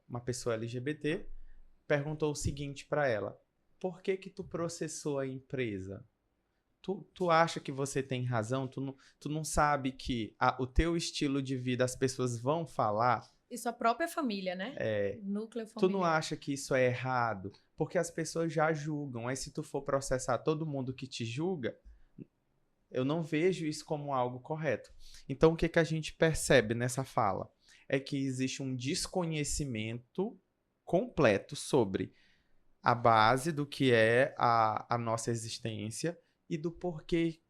uma pessoa LGBT, perguntou o seguinte para ela: por que que tu processou a empresa? Tu acha que você tem razão? Tu não sabe que o teu estilo de vida as pessoas vão falar? Isso a própria família, né? Núcleo Tu não familiar. acha que isso é errado? Porque as pessoas já julgam. Aí se tu for processar todo mundo que te julga, eu não vejo isso como algo correto. Então o que que a gente percebe nessa fala? É que existe um desconhecimento completo sobre a base do que é a nossa existência e do porquê.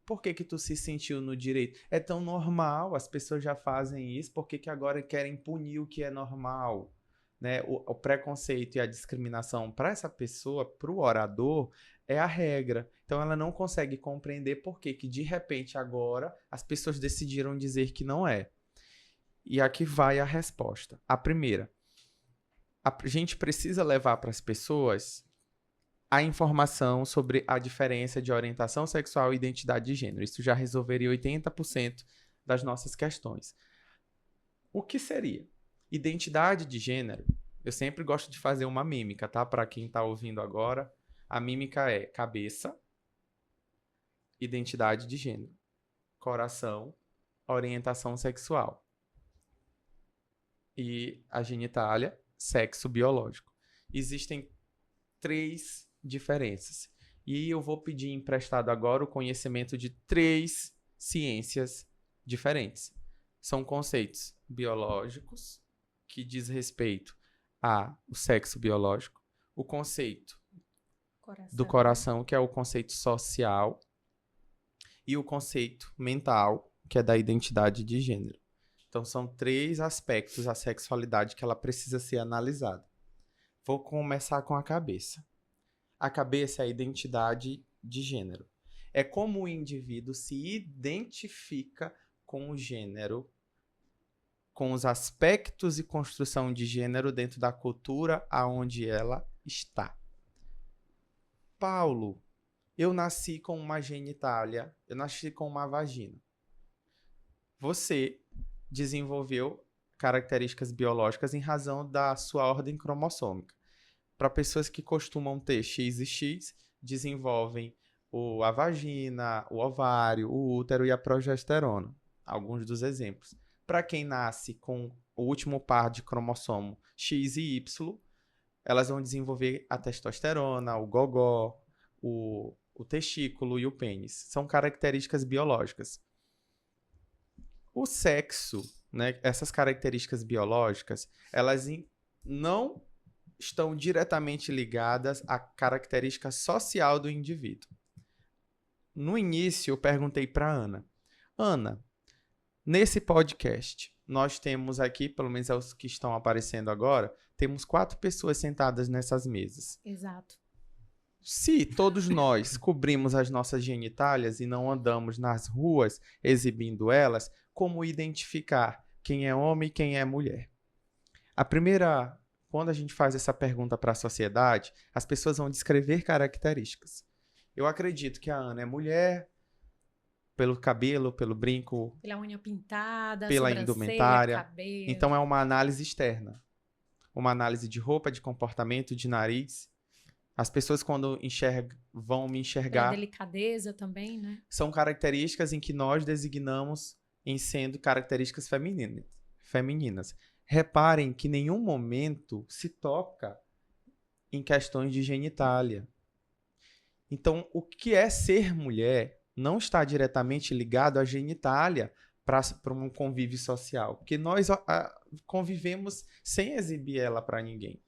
Por que que tu se sentiu no direito? É tão normal, as pessoas já fazem isso, por que que agora querem punir o que é normal? Né? O preconceito e a discriminação para essa pessoa, para o orador, é a regra. Então ela não consegue compreender por que que de repente agora as pessoas decidiram dizer que não é. E aqui vai a resposta. A primeira, a gente precisa levar para as pessoas a informação sobre a diferença de orientação sexual e identidade de gênero. Isso já resolveria 80% das nossas questões. O que seria? Identidade de gênero. Eu sempre gosto de fazer uma mímica, tá? Para quem está ouvindo agora, a mímica é cabeça, identidade de gênero, coração, orientação sexual e a genitália, sexo biológico. Existem 3 diferenças. E eu vou pedir emprestado agora o conhecimento de 3 ciências diferentes. São conceitos biológicos, que diz respeito ao sexo biológico, o conceito do coração, que é o conceito social, e o conceito mental, que é da identidade de gênero. Então, são 3 aspectos da sexualidade que ela precisa ser analisada. Vou começar com a cabeça. A cabeça é a identidade de gênero. É como o indivíduo se identifica com o gênero, com os aspectos e construção de gênero dentro da cultura aonde ela está. Paulo, eu nasci com uma genitália, eu nasci com uma vagina. Você desenvolveu características biológicas em razão da sua ordem cromossômica. Para pessoas que costumam ter X e X, desenvolvem a vagina, o ovário, o útero e a progesterona. Alguns dos exemplos. Para quem nasce com o último par de cromossomo X e Y, elas vão desenvolver a testosterona, o gogó, o testículo e o pênis. São características biológicas. O sexo, né, essas características biológicas, elas não estão diretamente ligadas à característica social do indivíduo. No início, eu perguntei para Ana. Ana, nesse podcast, nós temos aqui, pelo menos os que estão aparecendo agora, temos 4 pessoas sentadas nessas mesas. Exato. Se todos nós cobrimos as nossas genitálias e não andamos nas ruas exibindo elas, como identificar quem é homem e quem é mulher? Quando a gente faz essa pergunta para a sociedade, as pessoas vão descrever características. Eu acredito que a Ana é mulher, pelo cabelo, pelo brinco, Pela unha pintada, pela indumentária. cabelo. Então é uma análise externa. Uma análise de roupa, de comportamento, de nariz. As pessoas, quando vão me enxergar... Pela delicadeza também, né? São características em que nós designamos em sendo características femininas. Reparem que em nenhum momento se toca em questões de genitália. Então, o que é ser mulher não está diretamente ligado à genitália para um convívio social, porque nós convivemos sem exibir ela para ninguém.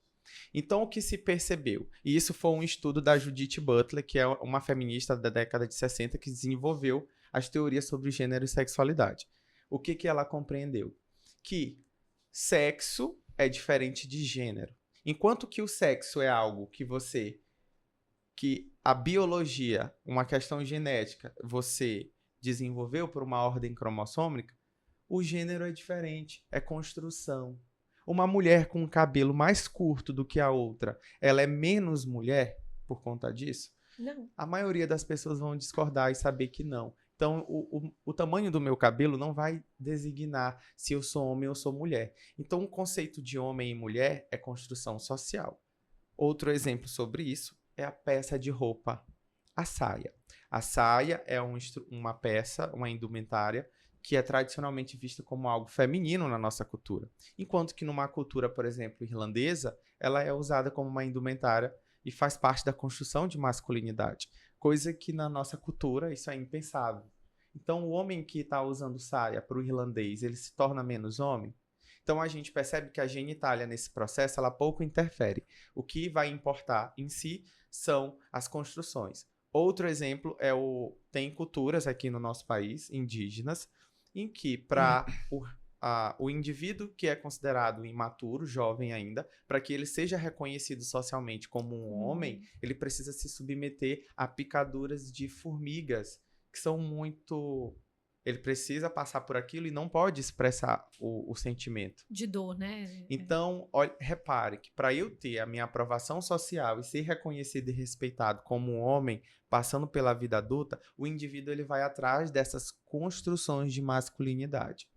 Então, o que se percebeu? E isso foi um estudo da Judith Butler, que é uma feminista da década de 60, que desenvolveu as teorias sobre gênero e sexualidade. O que ela compreendeu? Que sexo é diferente de gênero. Enquanto que o sexo é algo que a biologia, uma questão genética, você desenvolveu por uma ordem cromossômica, o gênero é diferente, é construção. Uma mulher com um cabelo mais curto do que a outra, ela é menos mulher por conta disso? Não. A maioria das pessoas vão discordar e saber que não. Então, o tamanho do meu cabelo não vai designar se eu sou homem ou sou mulher. Então, o conceito de homem e mulher é construção social. Outro exemplo sobre isso é a peça de roupa, a saia. A saia é uma peça, uma indumentária, que é tradicionalmente vista como algo feminino na nossa cultura. Enquanto que numa cultura, por exemplo, irlandesa, ela é usada como uma indumentária e faz parte da construção de masculinidade. Coisa que na nossa cultura isso é impensável. Então, o homem que está usando saia para o irlandês, ele se torna menos homem? Então, a gente percebe que a genitália, nesse processo, ela pouco interfere. O que vai importar em si são as construções. Outro exemplo é tem culturas aqui no nosso país, indígenas, em que para o indivíduo que é considerado imaturo, jovem ainda, para que ele seja reconhecido socialmente como um homem, ele precisa se submeter a picaduras de formigas, que são muito... Ele precisa passar por aquilo e não pode expressar o sentimento. De dor, né? Então, olha, repare que para eu ter a minha aprovação social e ser reconhecido e respeitado como um homem passando pela vida adulta, o indivíduo ele vai atrás dessas construções de masculinidade.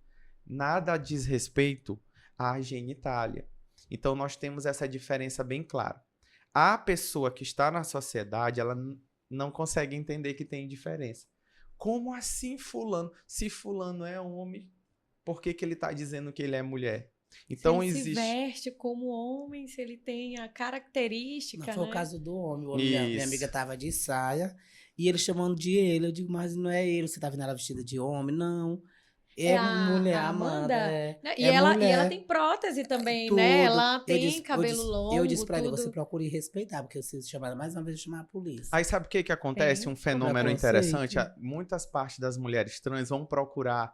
Nada diz respeito à genitália. Então, nós temos essa diferença bem clara. A pessoa que está na sociedade, ela não consegue entender que tem diferença. Como assim fulano? Se fulano é homem, por que ele está dizendo que ele é mulher? Então se ele se veste como homem, se ele tem a característica, Não foi né? o caso do homem. Minha amiga tava de saia e ele chamando de ele. Eu digo, mas não é ele, você tá vendo ela vestida de homem? Não. É mulher, a Amanda. É, né? é mulher. E ela tem prótese também, né? Ela tem cabelo longo. Eu disse pra ele, você procure respeitar, porque se chamar mais uma vez, chamar a polícia. Aí sabe o que acontece? Um fenômeno interessante. Muitas partes das mulheres trans vão procurar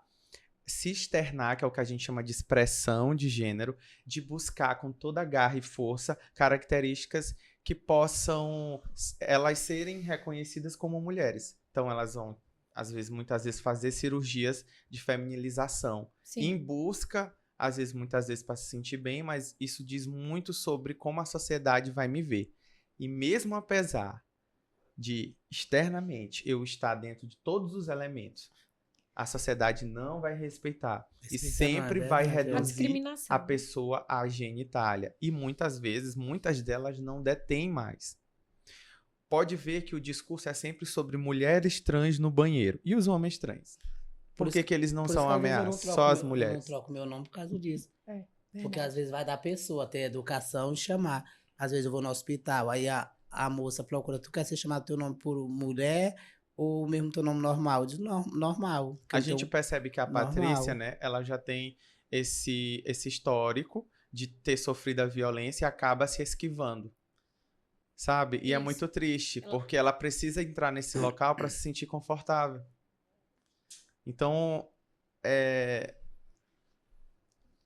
se externar, que é o que a gente chama de expressão de gênero, de buscar com toda a garra e força características que possam elas serem reconhecidas como mulheres. Então elas vão muitas vezes fazer cirurgias de feminilização. Sim. Em busca, muitas vezes para se sentir bem, mas isso diz muito sobre como a sociedade vai me ver. E mesmo apesar de externamente eu estar dentro de todos os elementos, a sociedade não vai respeitar e sempre vai reduzir a pessoa à genitália. E muitas vezes, muitas delas não detêm mais. Pode ver que o discurso é sempre sobre mulheres trans no banheiro. E os homens trans? Por que eles não são ameaças? Só as mulheres. Eu não troco meu nome por causa disso. Porque às vezes vai dar pessoa ter educação e chamar. Às vezes eu vou no hospital, aí a moça procura, tu quer ser chamado teu nome por mulher ou mesmo teu nome normal? Eu digo, normal. A gente percebe que a Patrícia, né, ela já tem esse histórico de ter sofrido a violência e acaba se esquivando. Sabe? E isso. É muito triste, porque ela precisa entrar nesse local para se sentir confortável. Então,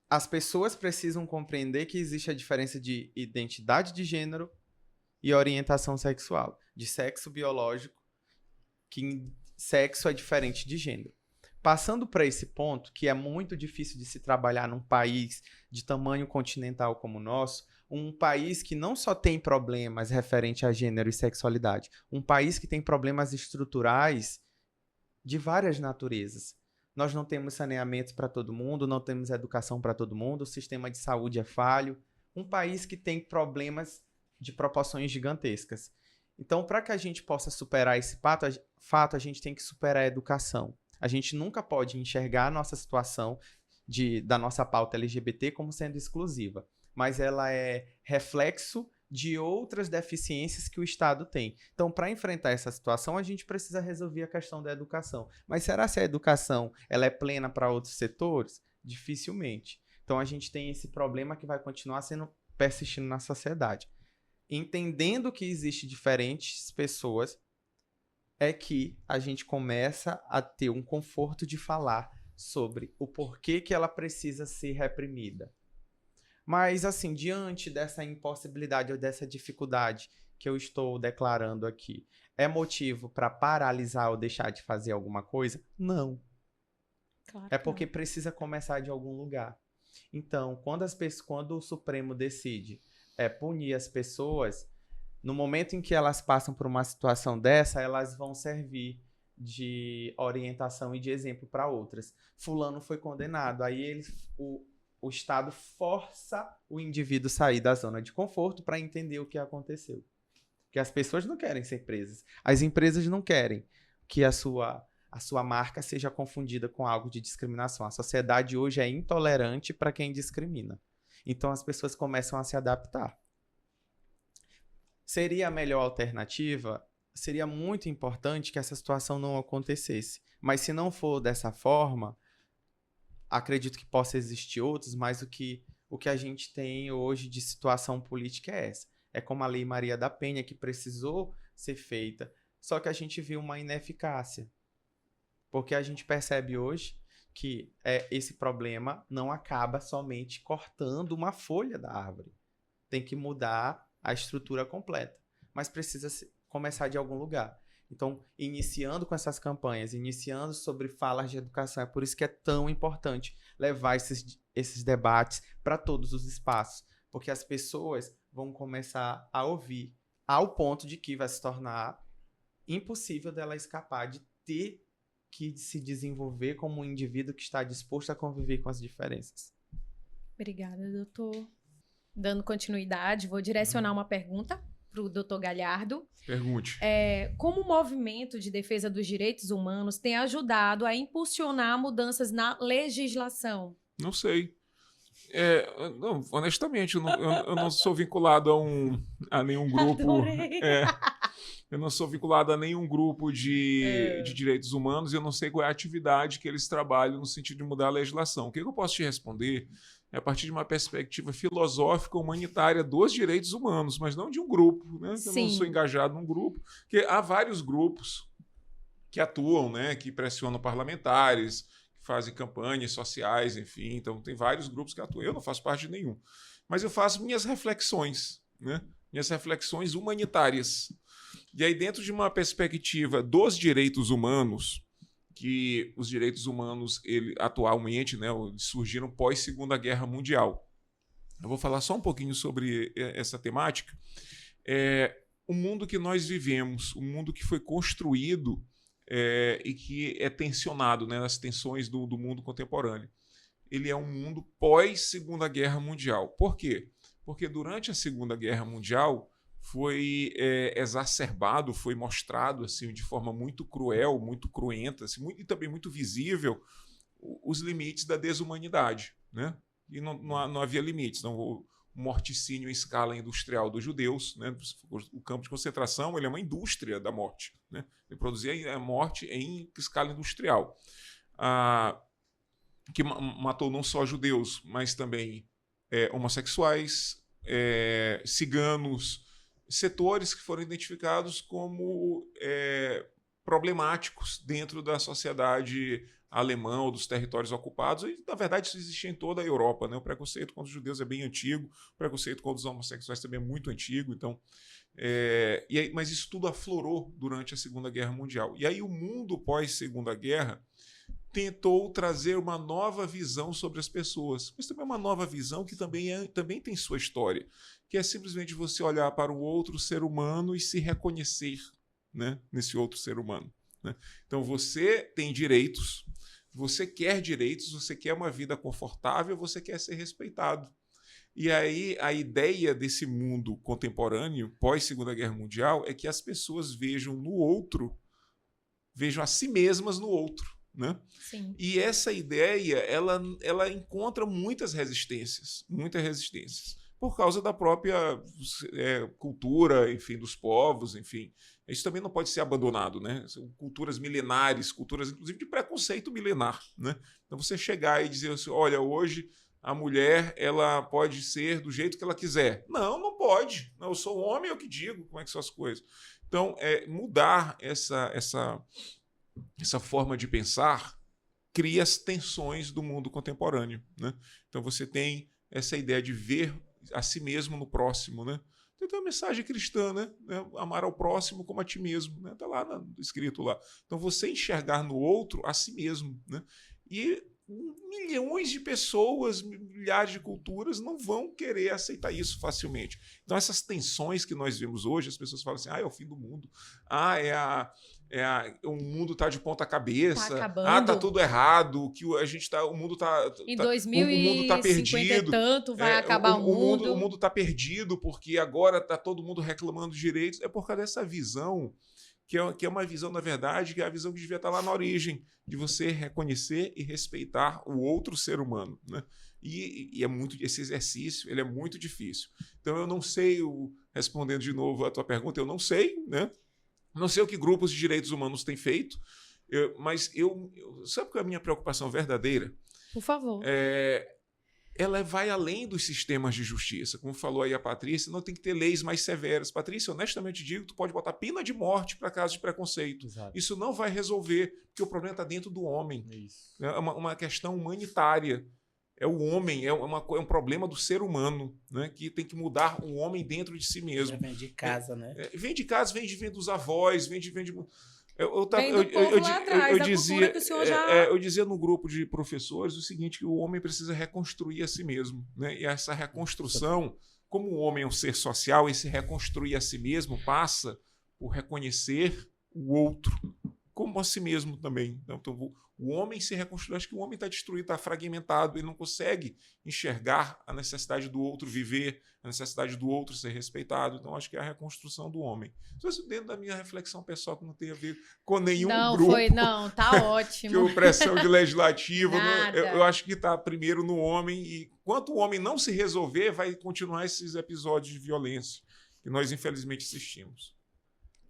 as pessoas precisam compreender que existe a diferença de identidade de gênero e orientação sexual. De sexo biológico, que sexo é diferente de gênero. Passando para esse ponto, que é muito difícil de se trabalhar num país de tamanho continental como o nosso, um país que não só tem problemas referente a gênero e sexualidade, um país que tem problemas estruturais de várias naturezas. Nós não temos saneamento para todo mundo, não temos educação para todo mundo, o sistema de saúde é falho. Um país que tem problemas de proporções gigantescas. Então, para que a gente possa superar esse fato, a gente tem que superar a educação. A gente nunca pode enxergar a nossa situação da nossa pauta LGBT como sendo exclusiva, mas ela é reflexo de outras deficiências que o Estado tem. Então, para enfrentar essa situação, a gente precisa resolver a questão da educação. Mas será que a educação ela é plena para outros setores? Dificilmente. Então, a gente tem esse problema que vai continuar persistindo na sociedade. Entendendo que existe diferentes pessoas, é que a gente começa a ter um conforto de falar sobre o porquê que ela precisa ser reprimida. Mas, assim, diante dessa impossibilidade ou dessa dificuldade que eu estou declarando aqui, é motivo para paralisar ou deixar de fazer alguma coisa? Não. Claro é porque precisa começar de algum lugar. Então, quando o Supremo decide punir as pessoas, no momento em que elas passam por uma situação dessa, elas vão servir de orientação e de exemplo para outras. Fulano foi condenado, aí o Estado força o indivíduo a sair da zona de conforto para entender o que aconteceu. Porque as pessoas não querem ser presas. As empresas não querem que a sua marca seja confundida com algo de discriminação. A sociedade hoje é intolerante para quem discrimina. Então as pessoas começam a se adaptar. Seria a melhor alternativa? Seria muito importante que essa situação não acontecesse. Mas se não for dessa forma, acredito que possa existir outros, mas o que a gente tem hoje de situação política é essa. É como a Lei Maria da Penha, que precisou ser feita, só que a gente viu uma ineficácia. Porque a gente percebe hoje que esse problema não acaba somente cortando uma folha da árvore. Tem que mudar a estrutura completa. Mas precisa começar de algum lugar. Então, iniciando com essas campanhas, iniciando sobre falas de educação, é por isso que é tão importante levar esses debates para todos os espaços. Porque as pessoas vão começar a ouvir ao ponto de que vai se tornar impossível dela escapar de ter que se desenvolver como um indivíduo que está disposto a conviver com as diferenças. Obrigada, doutor. Dando continuidade, vou direcionar uma pergunta para o doutor Galhardo. Pergunte. Como o movimento de defesa dos direitos humanos tem ajudado a impulsionar mudanças na legislação? Não sei. Não, honestamente, eu não sou vinculado a nenhum grupo. Eu não sou vinculado a nenhum grupo de direitos humanos e eu não sei qual é a atividade que eles trabalham no sentido de mudar a legislação. O que eu posso te responder é a partir de uma perspectiva filosófica humanitária dos direitos humanos, mas não de um grupo, né? Eu não sou engajado num grupo, porque há vários grupos que atuam, né? Que pressionam parlamentares, que fazem campanhas sociais, enfim. Então, tem vários grupos que atuam. Eu não faço parte de nenhum. Mas eu faço minhas reflexões, né? Minhas reflexões humanitárias. E aí, dentro de uma perspectiva dos direitos humanos, que os direitos humanos, atualmente, né, surgiram pós-Segunda Guerra Mundial. Eu vou falar só um pouquinho sobre essa temática. O mundo que nós vivemos, o mundo que foi construído e que é tensionado, né, nas tensões do mundo contemporâneo. Ele é um mundo pós-Segunda Guerra Mundial. Por quê? Porque durante a Segunda Guerra Mundial foi exacerbado, foi mostrado assim, de forma muito cruel, muito cruenta, assim, e também muito visível os limites da desumanidade, né? E não havia limites. Então, o morticínio em escala industrial dos judeus, né? O campo de concentração ele é uma indústria da morte, né? Ele produzia a morte em escala industrial, que matou não só judeus, mas também homossexuais, ciganos, setores que foram identificados como problemáticos dentro da sociedade alemã ou dos territórios ocupados. E, na verdade, isso existia em toda a Europa, né? O preconceito contra os judeus é bem antigo, o preconceito contra os homossexuais também é muito antigo. Então, mas isso tudo aflorou durante a Segunda Guerra Mundial. E aí o mundo pós-Segunda Guerra tentou trazer uma nova visão sobre as pessoas, mas também uma nova visão que também tem sua história, que é simplesmente você olhar para o outro ser humano e se reconhecer, né, nesse outro ser humano, né? Então você tem direitos, você quer direitos, você quer uma vida confortável, você quer ser respeitado. E aí a ideia desse mundo contemporâneo, pós-Segunda Guerra Mundial, é que as pessoas vejam a si mesmas no outro. Né? Sim. E essa ideia ela encontra muitas resistências, por causa da própria cultura, enfim, dos povos, enfim. Isso também não pode ser abandonado, né? São culturas milenares, culturas inclusive de preconceito milenar, né? Então você chegar e dizer assim, olha, hoje a mulher ela pode ser do jeito que ela quiser. Não pode. Não, eu sou homem, eu que digo como é que são as coisas. Então, mudar essa forma de pensar cria as tensões do mundo contemporâneo, né? Então você tem essa ideia de ver a si mesmo no próximo, né? Então tem uma mensagem cristã, né? Amar ao próximo como a ti mesmo, né? Tá lá escrito lá. Então você enxergar no outro a si mesmo, né? E milhões de pessoas, milhares de culturas não vão querer aceitar isso facilmente. Então essas tensões que nós vemos hoje, as pessoas falam assim, é o fim do mundo, o mundo está de ponta cabeça, Tá acabando. tá tudo errado, que o mundo tá Em o mundo tá 2050 perdido, e tanto vai acabar o mundo. O mundo tá perdido porque agora tá todo mundo reclamando de direitos. É por causa dessa visão que é uma visão, na verdade, que é a visão que devia estar lá na origem, de você reconhecer e respeitar o outro ser humano, né? E esse exercício ele é muito difícil. Então eu não sei, respondendo de novo a tua pergunta, eu não sei, né? Não sei o que grupos de direitos humanos têm feito, mas sabe qual é a minha preocupação verdadeira? Por favor. Ela vai além dos sistemas de justiça. Como falou aí a Patrícia, não tem que ter leis mais severas. Patrícia, honestamente digo, tu pode botar pena de morte para casos de preconceito. Exato. Isso não vai resolver, porque o problema está dentro do homem. Isso. É uma questão humanitária. É o homem, é um problema do ser humano, né? Que tem que mudar o homem dentro de si mesmo. Vem de casa, né? Vem de casa, vem dos avós, vem de Vem do povo lá atrás, da cultura que o senhor já... eu dizia no grupo de professores o seguinte, que o homem precisa reconstruir a si mesmo, né? E essa reconstrução, como o homem é um ser social, esse reconstruir a si mesmo passa por reconhecer o outro como a si mesmo também. Então, o homem se reconstrui. Acho que o homem está destruído, está fragmentado, ele não consegue enxergar a necessidade do outro viver, a necessidade do outro ser respeitado. Então, acho que é a reconstrução do homem. Isso dentro da minha reflexão pessoal, que não tem a ver com nenhum grupo. Não, tá ótimo. Que opressão de legislativo. Nada. Eu acho que está primeiro no homem, e enquanto o homem não se resolver, vai continuar esses episódios de violência que nós, infelizmente, assistimos.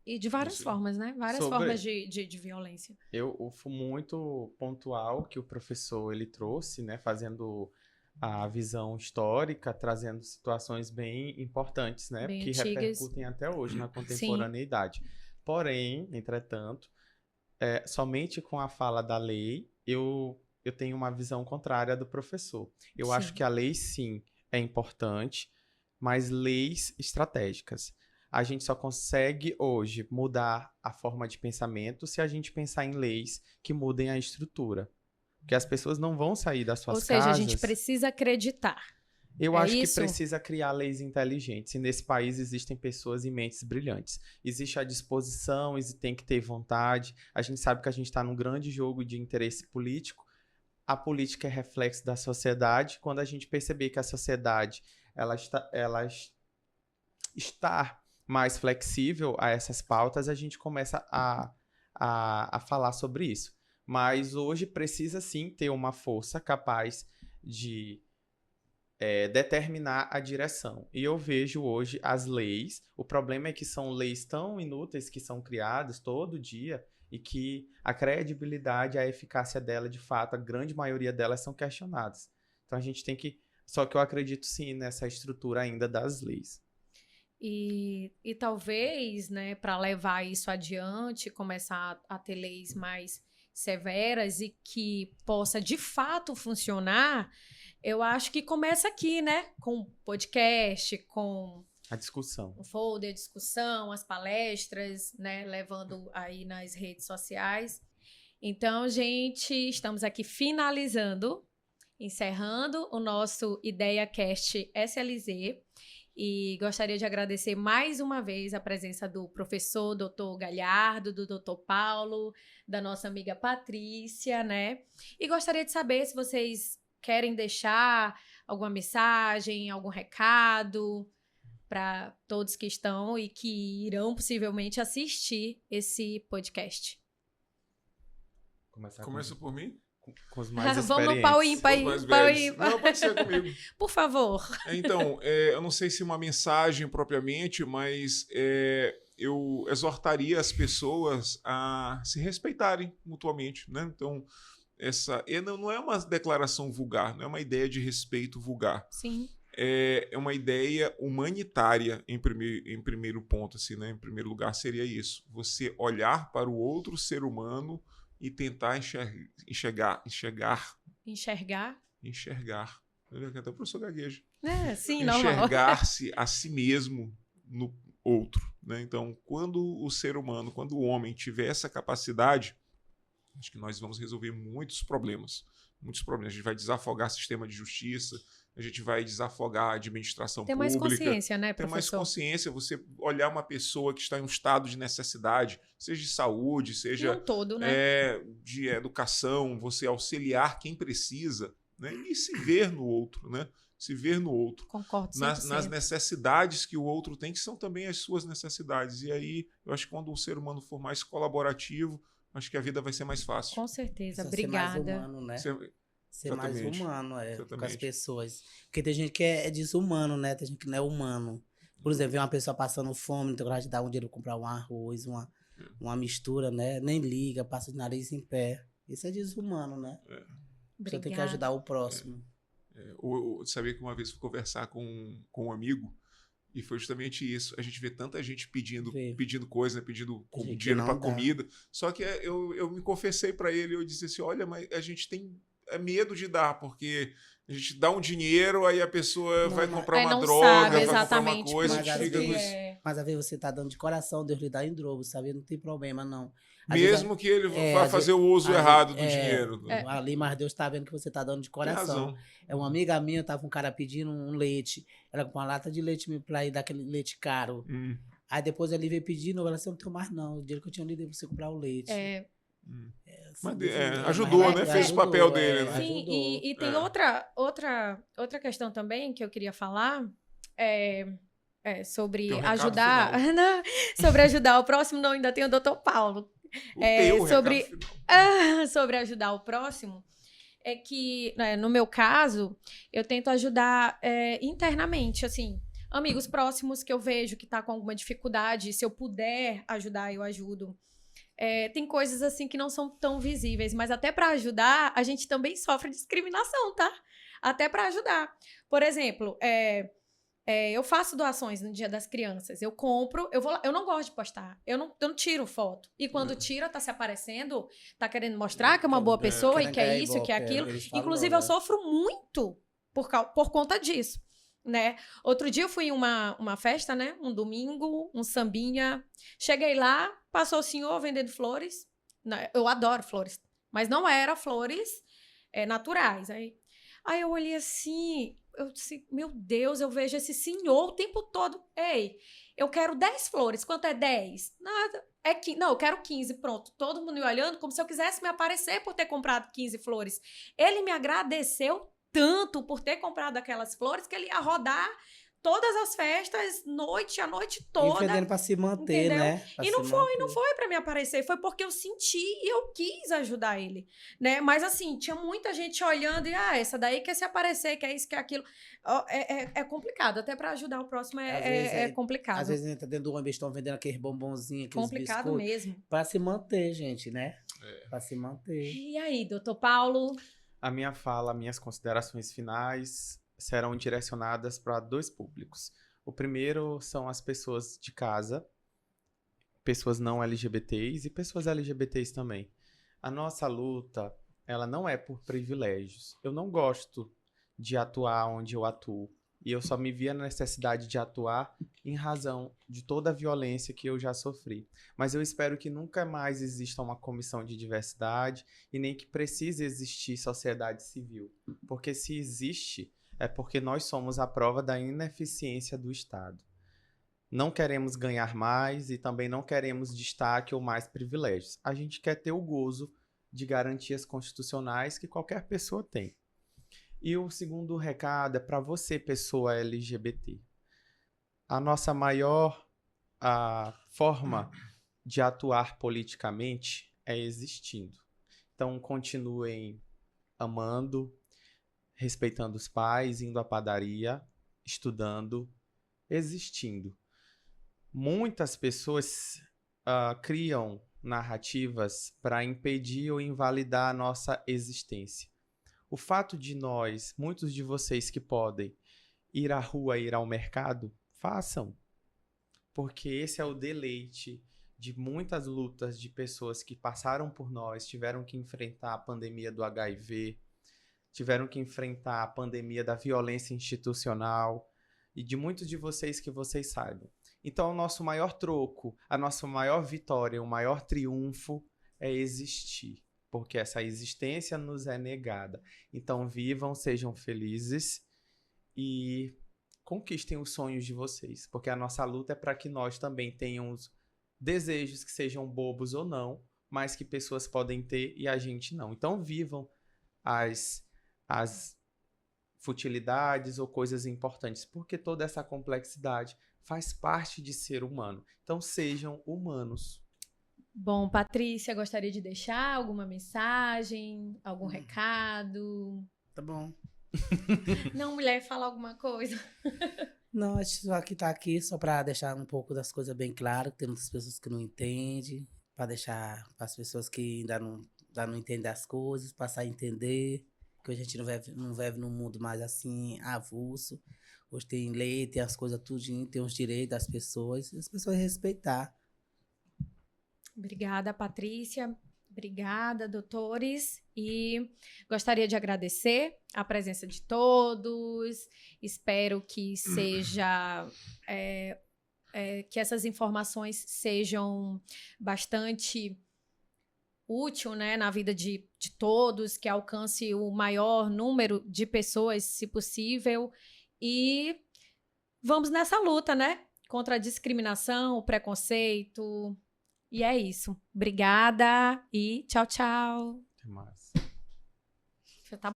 E de várias formas, né? Várias formas de violência. Eu fui muito pontual que o professor ele trouxe, né? Fazendo a visão histórica, trazendo situações bem importantes, né? Bem que antigas. repercutem até hoje na contemporaneidade. Porém, entretanto, somente com a fala da lei, eu tenho uma visão contrária do professor. Eu acho que a lei, sim, é importante, mas leis estratégicas. A gente só consegue hoje mudar a forma de pensamento se a gente pensar em leis que mudem a estrutura. Porque as pessoas não vão sair das suas casas... Ou seja, a gente precisa acreditar. Eu acho que precisa criar leis inteligentes. E nesse país existem pessoas e mentes brilhantes. Existe a disposição, tem que ter vontade. A gente sabe que a gente está num grande jogo de interesse político. A política é reflexo da sociedade. Quando a gente perceber que a sociedade ela está mais flexível a essas pautas, a gente começa a falar sobre isso. Mas hoje precisa sim ter uma força capaz de determinar a direção. E eu vejo hoje as leis, o problema é que são leis tão inúteis que são criadas todo dia e que a credibilidade, a eficácia dela, de fato, a grande maioria delas são questionadas. Então a gente tem que... Só que eu acredito sim nessa estrutura ainda das leis. E talvez, né, para levar isso adiante, começar a ter leis mais severas e que possa de fato funcionar, eu acho que começa aqui, né, com podcast, com a discussão, o folder, a discussão, as palestras, né, levando aí nas redes sociais. Então, gente, estamos aqui encerrando o nosso IdeaCast SLZ. E gostaria de agradecer mais uma vez a presença do professor Dr. Galhardo, do Dr. Paulo, da nossa amiga Patrícia, né? E gostaria de saber se vocês querem deixar alguma mensagem, algum recado para todos que estão e que irão possivelmente assistir esse podcast. Começa por mim? Com os mais experientes. Vamos no pau ímpar aí. Não, pode ser comigo. Por favor. Então, eu não sei se uma mensagem propriamente, mas eu exortaria as pessoas a se respeitarem mutuamente, né? Então, não é uma declaração vulgar, não é uma ideia de respeito vulgar. Sim. É uma ideia humanitária em primeiro ponto, assim, né? Em primeiro lugar seria isso. Você olhar para o outro ser humano e tentar enxergar. Até o professor gagueja. Sim, normal. Enxergar-se a si mesmo no outro, né? Então, quando o homem tiver essa capacidade, acho que nós vamos resolver muitos problemas. A gente vai desafogar o sistema de justiça, a gente vai desafogar a administração Ter pública. mais consciência, né, Ter mais professor? consciência, você olhar uma pessoa que está em um estado de necessidade, seja de saúde, seja Um todo, né? de educação, você auxiliar quem precisa, né? E se ver no outro, né? Se ver no outro. Concordo 100%. Nas necessidades que o outro tem, que são também as suas necessidades. E aí, eu acho que quando o ser humano for mais colaborativo, acho que a vida vai ser mais fácil. Com certeza. Precisa Obrigada. ser mais humano, né? Ser mais Exatamente. humano, com as Exatamente. pessoas. Porque tem gente que é desumano, né? Tem gente que não é humano. Por exemplo, vê uma pessoa passando fome, não tem coragem de dar um dinheiro pra comprar um arroz, uma mistura, né? Nem liga, passa de nariz em pé. Isso é desumano, né? Você tem que ajudar o próximo. Sabia que uma vez fui conversar com um amigo e foi justamente isso. A gente vê tanta gente pedindo coisa, né? Pedindo dinheiro para comida. Só que eu me confessei para ele, eu disse assim, olha, mas a gente tem medo de dar, porque a gente dá um dinheiro, aí a pessoa vai comprar uma droga, vai comprar uma coisa, mas, a gente fica mas às vezes você tá dando de coração, Deus lhe dá em dobro, sabe? Não tem problema, não. Mesmo que ele vá fazer o uso errado do dinheiro. Ali, mas Deus tá vendo que você tá dando de coração. Uma amiga minha, tava um cara pedindo um leite. Ela com uma lata de leite pra ir dar aquele leite caro. Aí depois ele veio pedindo, ela disse, eu não tenho mais não. O dinheiro que eu tinha ali pra você comprar o leite. Mas ajudou, né? Fez o papel dele, né? Sim, e tem outra questão também que eu queria falar. Sobre ajudar. Sobre ajudar o próximo, não, ainda tem o Dr. Paulo. Sobre ajudar o próximo, é que, no meu caso, eu tento ajudar internamente, assim, amigos próximos que eu vejo que tá com alguma dificuldade, se eu puder ajudar, eu ajudo. Tem coisas assim que não são tão visíveis, mas até para ajudar, a gente também sofre discriminação, tá? Até para ajudar. Por exemplo, eu faço doações no Dia das Crianças. Eu compro, eu vou lá, eu não gosto de postar. Eu não tiro foto. E quando tira, tá se aparecendo, tá querendo mostrar que é uma boa pessoa e que é isso, que é aquilo. Inclusive, eu sofro muito por conta disso, né? Outro dia eu fui em uma festa, né? Um domingo, um sambinha. Cheguei lá, passou o senhor vendendo flores. Eu adoro flores, mas não eram flores naturais. Aí eu olhei assim, eu disse, meu Deus, eu vejo esse senhor o tempo todo. Ei, eu quero 10 flores. Quanto é 10? Nada. Não, eu quero 15. Pronto. Todo mundo me olhando como se eu quisesse me aparecer por ter comprado 15 flores. Ele me agradeceu tanto por ter comprado aquelas flores que ele ia rodar todas as festas, a noite toda. E vendendo pra se manter, entendeu? né? E não foi pra me aparecer, foi porque eu senti e eu quis ajudar ele, né? Mas assim, tinha muita gente olhando e, essa daí quer se aparecer, quer isso, quer aquilo. É complicado, até pra ajudar o próximo é complicado. Às vezes entra dentro do ônibus, estão vendendo aqueles bombonzinhos, aqueles complicado biscoitos. Mesmo. Pra se manter, gente, né? Pra se manter. E aí, doutor Paulo? A minha fala, minhas considerações finais serão direcionadas para 2 públicos. O primeiro são as pessoas de casa, pessoas não LGBTs e pessoas LGBTs também. A nossa luta, ela não é por privilégios. Eu não gosto de atuar onde eu atuo. E eu só me vi a necessidade de atuar em razão de toda a violência que eu já sofri. Mas eu espero que nunca mais exista uma comissão de diversidade e nem que precise existir sociedade civil. Porque se existe, é porque nós somos a prova da ineficiência do Estado. Não queremos ganhar mais e também não queremos destaque ou mais privilégios. A gente quer ter o gozo de garantias constitucionais que qualquer pessoa tem. E o segundo recado é para você, pessoa LGBT. A nossa maior forma de atuar politicamente é existindo. Então, continuem amando, respeitando os pais, indo à padaria, estudando, existindo. Muitas pessoas criam narrativas para impedir ou invalidar a nossa existência. O fato de muitos de vocês que podem ir à rua, ir ao mercado, façam. Porque esse é o deleite de muitas lutas de pessoas que passaram por nós, tiveram que enfrentar a pandemia do HIV, tiveram que enfrentar a pandemia da violência institucional e de muitos de vocês que vocês saibam. Então, o nosso maior troco, a nossa maior vitória, o maior triunfo é existir, porque essa existência nos é negada. Então, vivam, sejam felizes e conquistem os sonhos de vocês, porque a nossa luta é para que nós também tenhamos desejos que sejam bobos ou não, mas que pessoas podem ter e a gente não. Então vivam as futilidades ou coisas importantes, porque toda essa complexidade faz parte de ser humano. Então sejam humanos. Bom, Patrícia, gostaria de deixar alguma mensagem, algum recado? Tá bom. Não, mulher, fala alguma coisa. Não, a gente tá aqui só para deixar um pouco das coisas bem claras, que tem muitas pessoas que não entendem, para deixar para as pessoas que ainda não entendem as coisas, passar a entender, que a gente não vive num mundo mais assim, avulso. Hoje tem lei, tem as coisas tudinho, tem os direitos das pessoas, e as pessoas respeitar. Obrigada, Patrícia. Obrigada, doutores. E gostaria de agradecer a presença de todos. Espero que seja... que essas informações sejam bastante útil, né, na vida de todos, que alcance o maior número de pessoas, se possível. E vamos nessa luta, né? Contra a discriminação, o preconceito. E é isso. Obrigada e tchau, tchau. Até mais. Tá